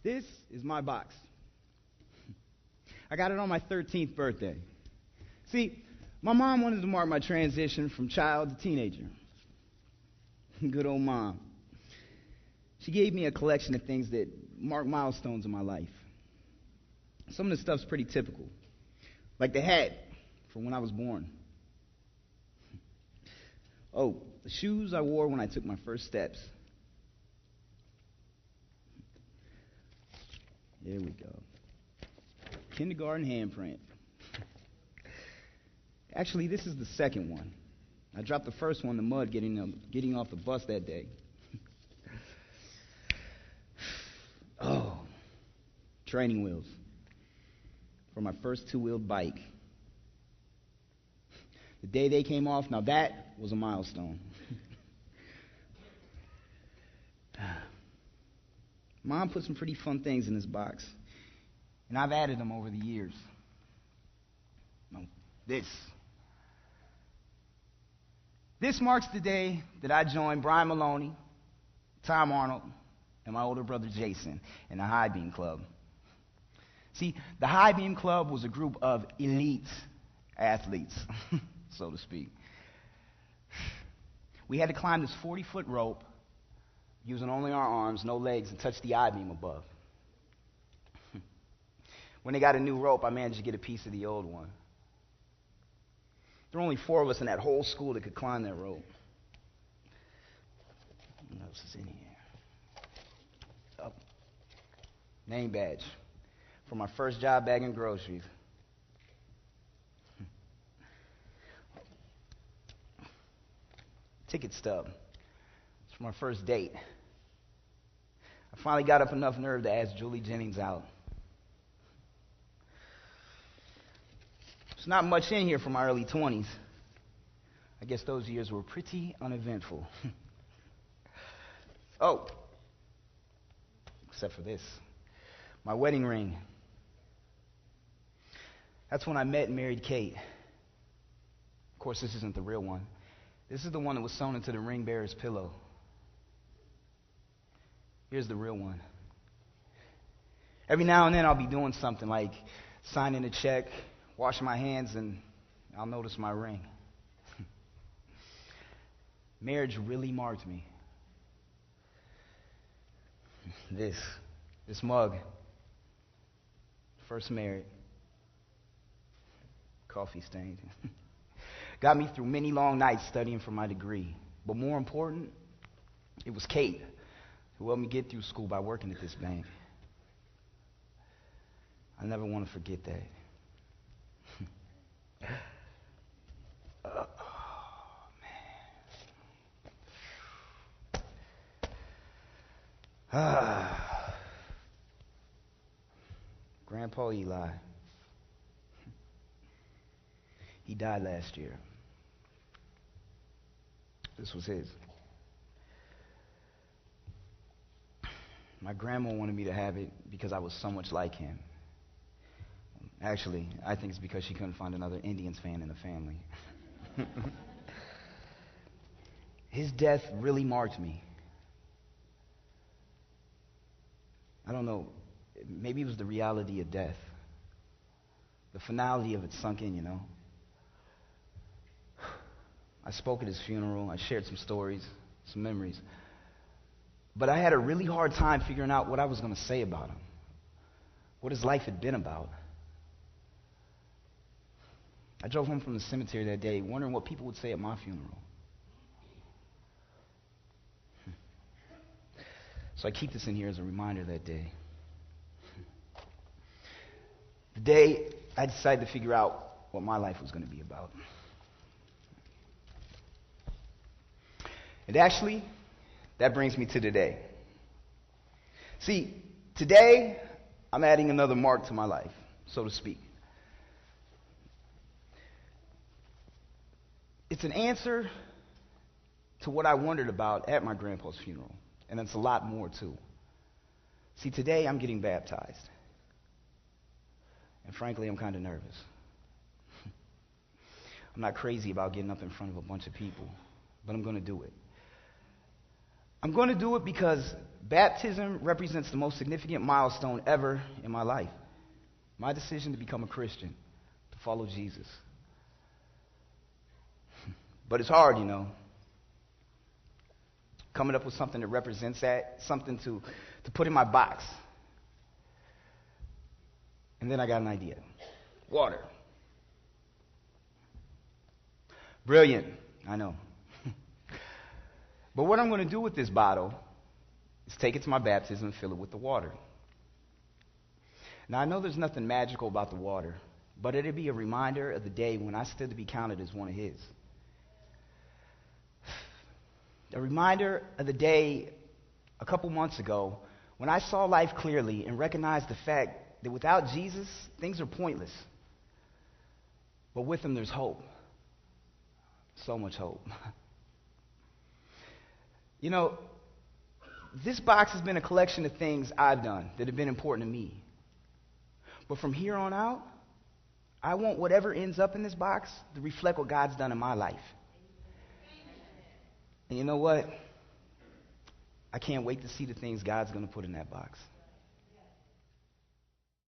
This is my box. I got it on my 13th birthday. See, my mom wanted to mark my transition from child to teenager. Good old mom. She gave me a collection of things that mark milestones in my life. Some of the stuff's pretty typical, like the hat from when I was born. Oh, the shoes I wore when I took my first steps. There we go. Kindergarten handprint. Actually, this is the second one. I dropped the first one in the mud getting off the bus that day. Oh, training wheels for my first two-wheeled bike. The day they came off, now that was a milestone. Mom put some pretty fun things in this box, and I've added them over the years. Now, this marks the day that I joined Brian Maloney, Tom Arnold, and my older brother Jason in the High Beam Club. See, the High Beam Club was a group of elite athletes, so to speak. We had to climb this 40-foot rope using only our arms, no legs, and touch the I-beam above. When they got a new rope, I managed to get a piece of the old one. There were only 4 of us in that whole school that could climb that rope. What else is in here? Oh, name badge for my first job bagging groceries. Ticket stub. It's for my first date. I finally got up enough nerve to ask Julie Jennings out. There's not much in here from my early 20s. I guess those years were pretty uneventful. Oh, except for this, my wedding ring. That's when I met and married Kate. Of course, this isn't the real one. This is the one that was sewn into the ring bearer's pillow. Here's the real one. Every now and then I'll be doing something like signing a check, washing my hands, and I'll notice my ring. Marriage really marked me. This mug, first married, coffee stained. Got me through many long nights studying for my degree. But more important, it was Kate who helped me get through school by working at this bank. I never want to forget that. Oh, man. Grandpa Eli. He died last year. This was his. My grandma wanted me to have it because I was so much like him. Actually, I think it's because she couldn't find another Indians fan in the family. His death really marked me. I don't know, maybe it was the reality of death. The finality of it sunk in, you know. I spoke at his funeral. I shared some stories, some memories. But I had a really hard time figuring out what I was going to say about him, what his life had been about. I drove home from the cemetery that day wondering what people would say at my funeral. So I keep this in here as a reminder of that day. The day I decided to figure out what my life was going to be about. And actually, that brings me to today. See, today, I'm adding another mark to my life, so to speak. It's an answer to what I wondered about at my grandpa's funeral, and it's a lot more, too. See, today, I'm getting baptized. And frankly, I'm kind of nervous. I'm not crazy about getting up in front of a bunch of people, but I'm going to do it. I'm going to do it because Baptism represents the most significant milestone ever in my life. My decision to become a Christian, to follow Jesus. But it's hard, coming up with something that represents that, something to put in my box. And then I got an idea. Water. Brilliant, I know. But what I'm going to do with this bottle is take it to my baptism and fill it with the water. Now, I know there's nothing magical about the water, but it'll be a reminder of the day when I stood to be counted as one of His. A reminder of the day a couple months ago when I saw life clearly and recognized the fact that without Jesus, things are pointless. But with Him, there's hope. So much hope. This box has been a collection of things I've done that have been important to me. But from here on out, I want whatever ends up in this box to reflect what God's done in my life. And you know what? I can't wait to see the things God's going to put in that box.